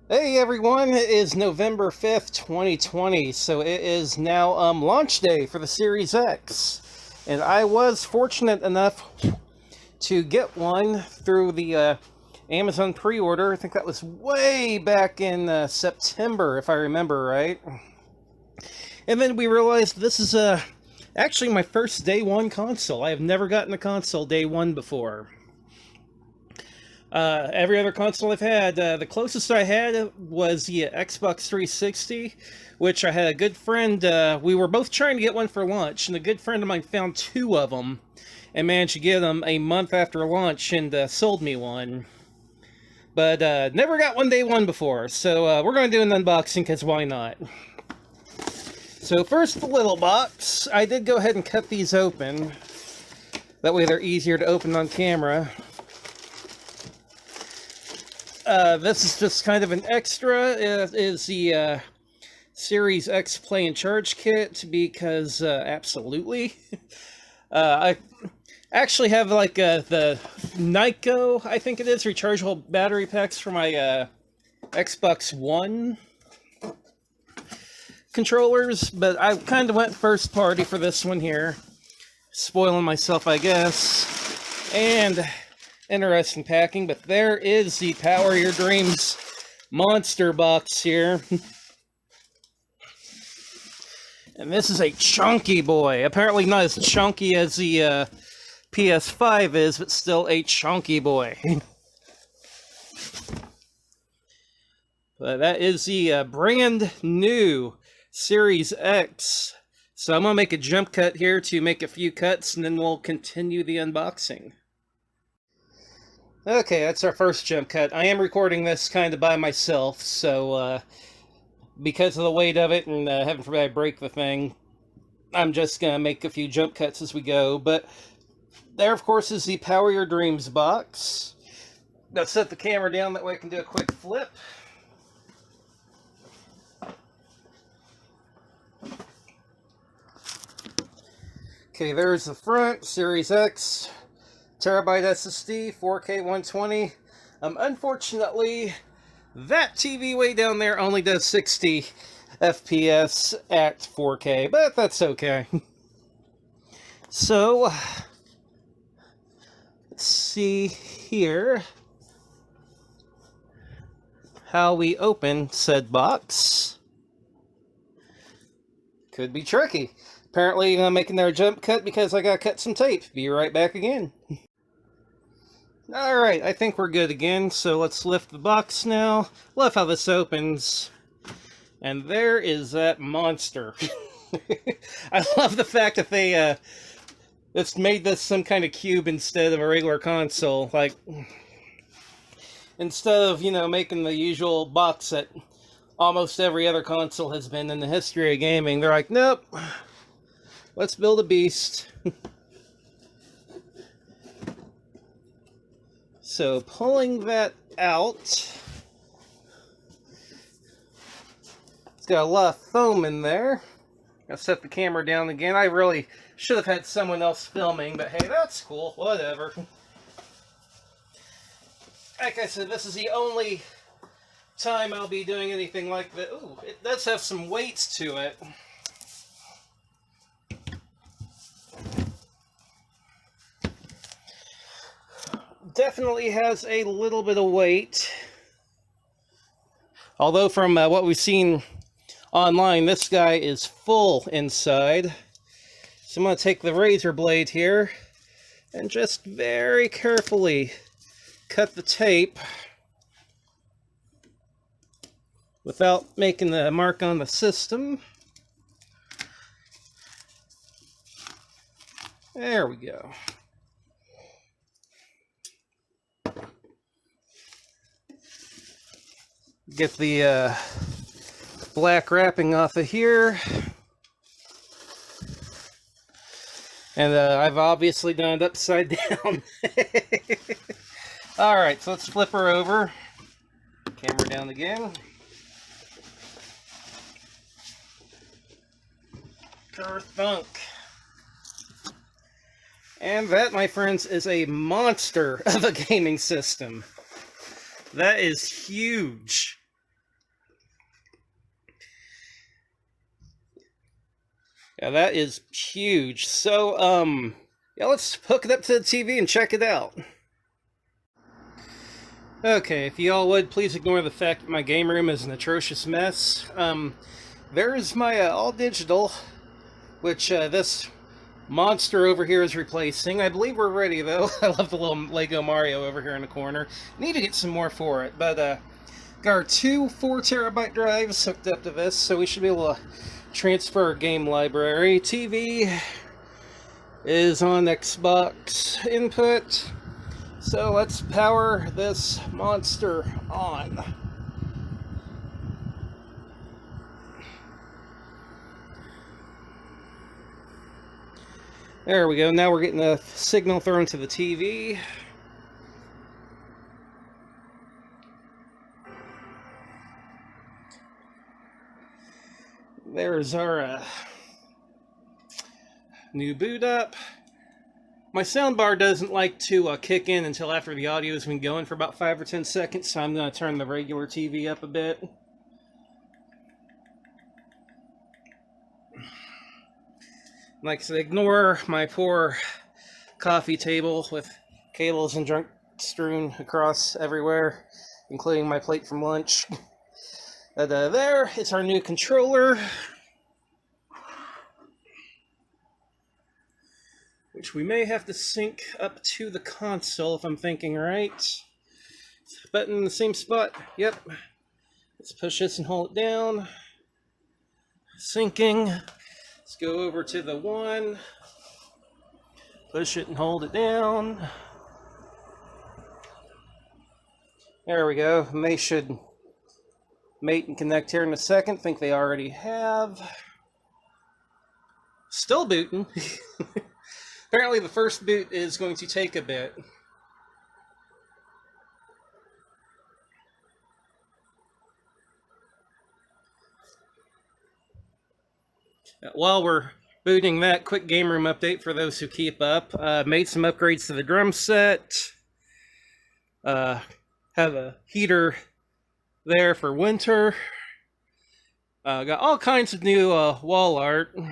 Hey everyone, it is November 5th, 2020, so it is now launch day for the Series X. And I was fortunate enough to get one through the Amazon pre-order. I think that was way back in September, if I remember right. And then we realized this is actually my first day one console. I have never gotten a console day one before. Every other console I've had, the closest I had was the Xbox 360, which I had a good friend. We were both trying to get one for lunch, and a good friend of mine found two of them and managed to get them a month after launch and sold me one. But never got one day one before, so we're going to do an unboxing because why not? So first, the little box. I did go ahead and cut these open. That way they're easier to open on camera. This is just kind of an extra. It is the Series X Play and Charge Kit because absolutely. I actually have like the Nyko, I think it is, rechargeable battery packs for my Xbox One controllers, but I kind of went first party for this one here. Spoiling myself, I guess. And interesting packing, but there is the Power Your Dreams monster box here. And this is a chunky boy. Apparently not as chunky as the PS5 is, but still a chunky boy. But that is the brand new Series X. So I'm going to make a jump cut here to make a few cuts, and then we'll continue the unboxing. Okay, that's our first jump cut. I am recording this kind of by myself, so because of the weight of it and heaven forbid I break the thing, I'm just going to make a few jump cuts as we go. But there, of course, is the Power Your Dreams box. Now set the camera down, that way I can do a quick flip. Okay, there's the front, Series X. Terabyte SSD, 4K 120. Unfortunately, that TV way down there only does 60 FPS at 4K, but that's okay. So, let's see here how we open said box. Could be tricky. Apparently, I'm making their jump cut because I gotta cut some tape. Be right back again. Alright, I think we're good again, so let's lift the box now. Love how this opens. And there is that monster. I love the fact that they, it's made this some kind of cube instead of a regular console. Like, instead of, you know, making the usual box that almost every other console has been in the history of gaming, they're like, nope. Let's build a beast. So pulling that out, it's got a lot of foam in there. I'll set the camera down again. I really should have had someone else filming, but hey, that's cool. Whatever. Like I said, this is the only time I'll be doing anything like that. Ooh, it does have some weights to it. Definitely has a little bit of weight. Although from what we've seen online, this guy is full inside. So I'm going to take the razor blade here and just very carefully cut the tape without making the mark on the system. There we go. Get the black wrapping off of here. And I've obviously done it upside down. Alright, so let's flip her over. Camera down again. Kerthunk. And that, my friends, is a monster of a gaming system. That is huge. Yeah, that is huge. So, yeah, let's hook it up to the TV and check it out. Okay, if you all would, please ignore the fact that my game room is an atrocious mess. There's my all-digital, which this monster over here is replacing. I believe we're ready, though. I love the little Lego Mario over here in the corner. Need to get some more for it, but got our two 4 terabyte drives hooked up to this, so we should be able to transfer our game library. TV is on Xbox input, so let's power this monster on. There we go. Now we're getting a signal thrown to the TV. There's our new boot up. My soundbar doesn't like to kick in until after the audio has been going for about 5 or 10 seconds, so I'm going to turn the regular TV up a bit. Like I said, ignore my poor coffee table with cables and junk strewn across everywhere, including my plate from lunch. There is our new controller, which we may have to sync up to the console if I'm thinking right. Button in the same spot. Yep. Let's push this and hold it down. Syncing. Let's go over to the 1. Push it and hold it down. There we go. And they should mate and connect here in a second. Think they already have. Still booting. Apparently the first boot is going to take a bit. While we're booting that, quick game room update for those who keep up. Made some upgrades to the drum set. Have a heater there for winter. Got all kinds of new wall art. Of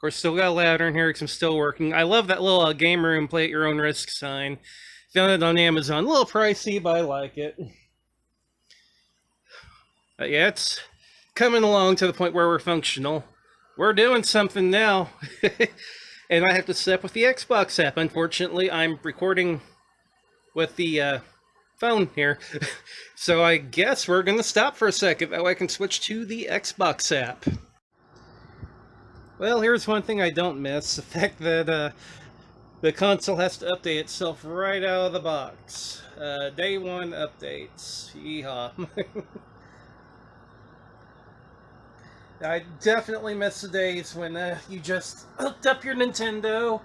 course, still got a ladder in here because I'm still working. I love that little game room play at your own risk sign. Found it on Amazon. A little pricey, but I like it. Yeah, it's coming along to the point where we're functional. We're doing something now. And I have to step with the Xbox app. Unfortunately, I'm recording with the phone here. So I guess we're going to stop for a second. That way I can switch to the Xbox app. Well, here's one thing I don't miss. The fact that the console has to update itself right out of the box. Day 1 updates. Yeehaw. I definitely miss the days when you just hooked up your Nintendo,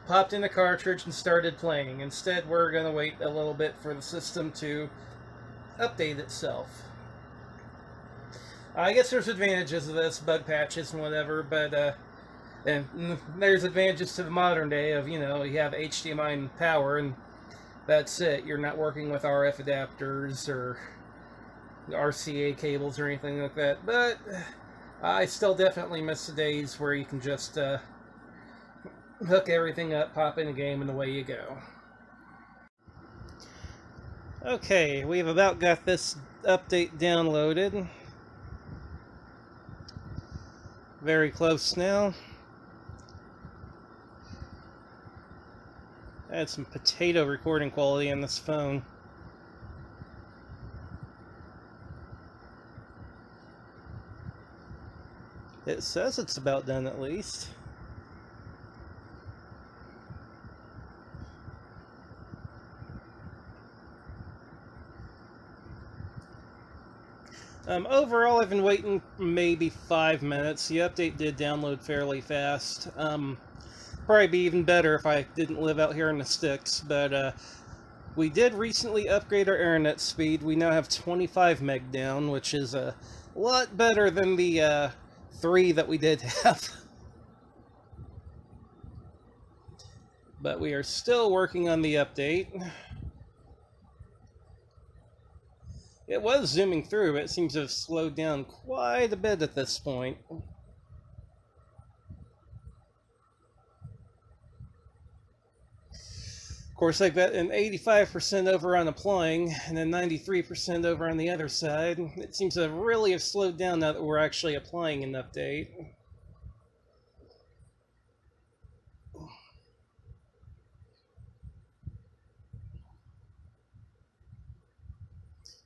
popped in a cartridge, and started playing. Instead, we're going to wait a little bit for the system to update itself. I guess there's advantages of this, bug patches and whatever, but and there's advantages to the modern day of, you know, you have HDMI and power, and that's it. You're not working with RF adapters or RCA cables or anything like that, but I still definitely miss the days where you can just hook everything up, pop in a game, and away you go. Okay, we've about got this update downloaded. Very close now. I had some potato recording quality on this phone. It says it's about done, at least. Overall, I've been waiting maybe 5 minutes. The update did download fairly fast. Probably be even better if I didn't live out here in the sticks, but we did recently upgrade our internet speed. We now have 25 meg down, which is a lot better than the 3 that we did have. But we are still working on the update. It was zooming through, but it seems to have slowed down quite a bit at this point. Of course, I've got an 85% over on applying, and then 93% over on the other side. It seems to really have slowed down now that we're actually applying an update.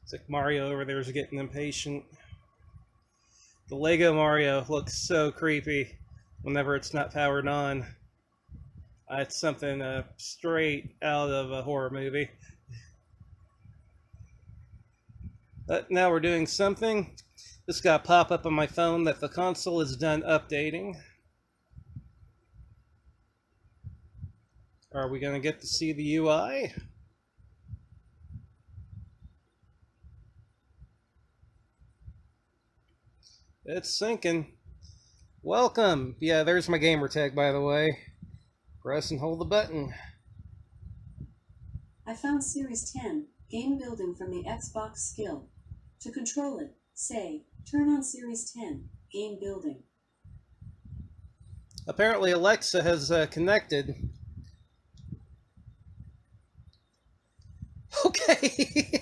It's like Mario over there is getting impatient. The Lego Mario looks so creepy whenever it's not powered on. It's something straight out of a horror movie. But now we're doing something. This got a pop up on my phone that the console is done updating. Are we going to get to see the UI? It's syncing. Welcome! Yeah, there's my gamer tag, by the way. Press and hold the button. I found Series 10, game building from the Xbox skill. To control it, say, turn on Series 10, game building. Apparently Alexa has connected. Okay!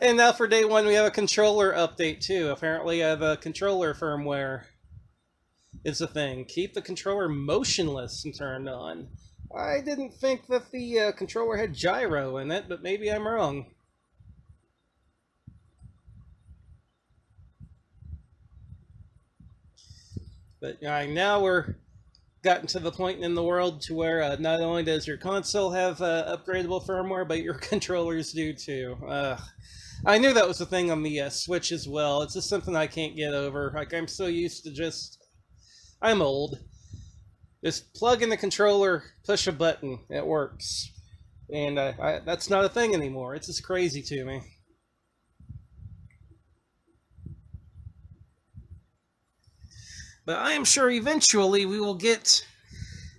And now for day one we have a controller update too. Apparently the controller firmware is a thing. Keep the controller motionless and turned on. I didn't think that the controller had gyro in it, but maybe I'm wrong. But now we're gotten to the point in the world to where not only does your console have upgradable firmware, but your controllers do too. I knew that was a thing on the Switch as well. It's just something I can't get over. Like, I'm so used to I'm old. Just plug in the controller, push a button, it works. And that's not a thing anymore. It's just crazy to me. But I am sure eventually we will get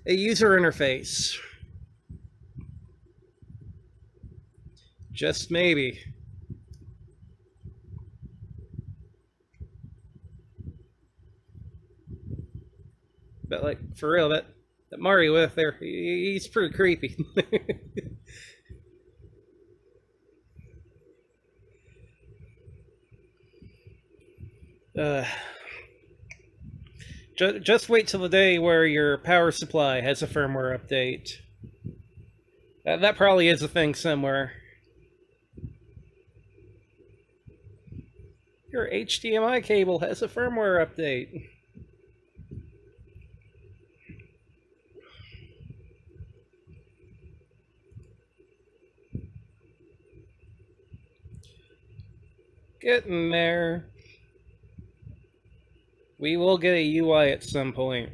a user interface. Just maybe. But like, for real, that Mario with there, he's pretty creepy. uh, just wait till the day where your power supply has a firmware update. That probably is a thing somewhere. Your HDMI cable has a firmware update. Getting there. We will get a UI at some point.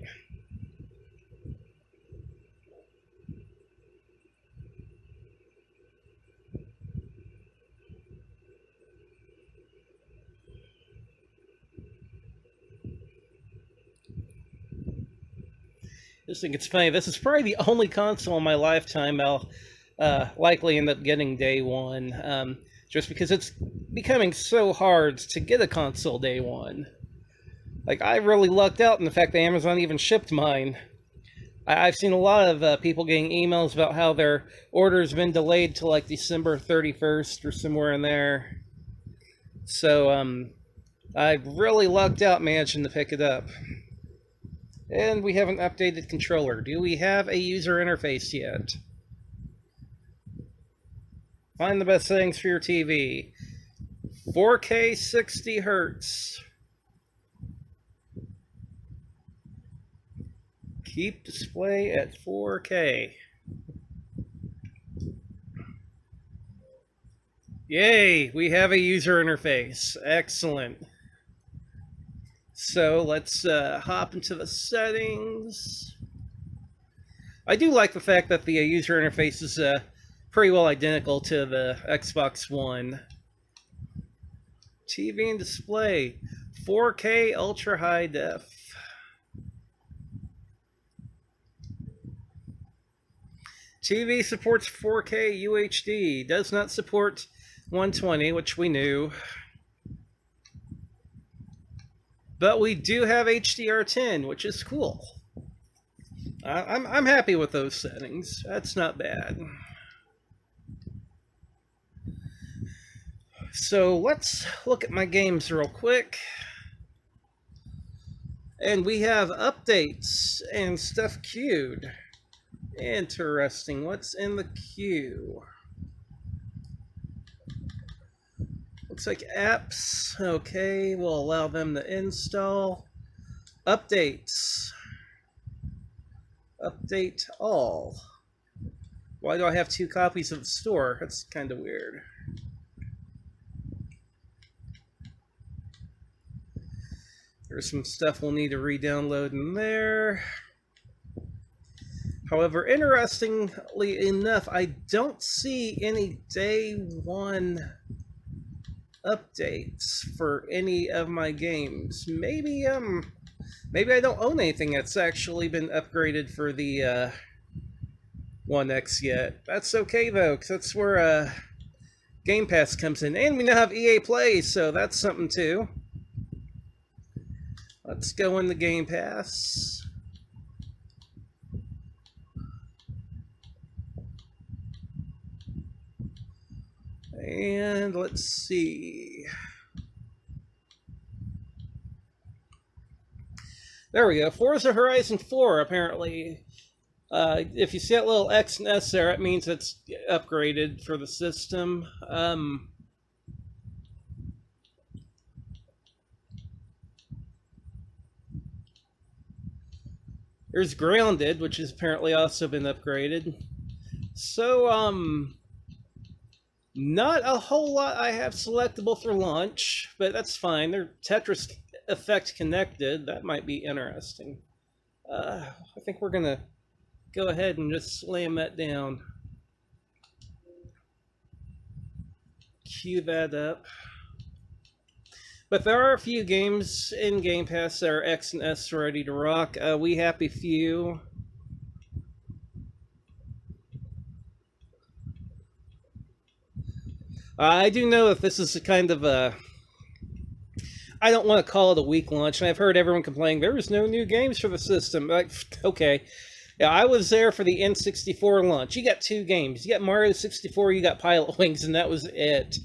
I just think it's funny. This is probably the only console in my lifetime I'll likely end up getting day one. Just because it's becoming so hard to get a console day one. Like, I really lucked out in the fact that Amazon even shipped mine. I've seen a lot of people getting emails about how their order's been delayed to like December 31st or somewhere in there. So, I really lucked out managing to pick it up. And we have an updated controller. Do we have a user interface yet? Find the best settings for your TV. 4K 60 Hertz. Keep display at 4K. Yay, we have a user interface. Excellent. So let's hop into the settings. I do like the fact that the user interface is pretty well identical to the Xbox One. TV and display, 4K ultra high def. TV supports 4K UHD, does not support 120, which we knew. But we do have HDR10, which is cool. I'm happy with those settings. That's not bad. So let's look at my games real quick. And we have updates and stuff queued. Interesting. What's in the queue? Looks like apps. Okay, we'll allow them to install. Updates. Update all. Why do I have 2 copies of the store? That's kind of weird. There's some stuff we'll need to re-download in there. However, interestingly enough, I don't see any day 1 updates for any of my games. Maybe I don't own anything that's actually been upgraded for the 1X yet. That's okay though, because that's where Game Pass comes in, and we now have EA Play, so that's something too. Let's go in the Game Pass. And let's see. There we go. Forza Horizon 4, apparently. If you see that little X and S there, it means it's upgraded for the system. There's Grounded, which has apparently also been upgraded. So, not a whole lot I have selectable for launch, but that's fine. They're Tetris Effect connected. That might be interesting. I think we're gonna go ahead and just slam that down. Cue that up. But there are a few games in Game Pass that are X and S ready to rock. We Happy Few. I do know that this is a kind of a... I don't want to call it a weak launch, and I've heard everyone complaining, there was no new games for the system. Like, okay. Yeah, I was there for the N64 launch. You got 2 games. You got Mario 64, you got Pilot Wings, and that was it.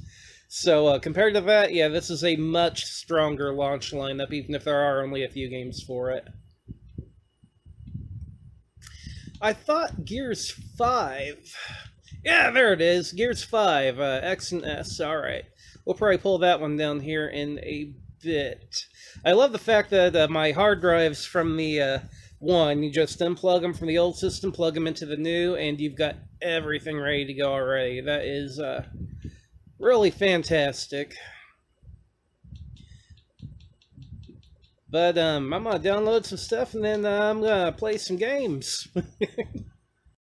So, compared to that, yeah, this is a much stronger launch lineup, even if there are only a few games for it. I thought Gears 5... Yeah, there it is. Gears 5, X and S. Alright. We'll probably pull that one down here in a bit. I love the fact that my hard drives from the 1, you just unplug them from the old system, plug them into the new, and you've got everything ready to go already. That is really fantastic. But I'm going to download some stuff, and then I'm going to play some games.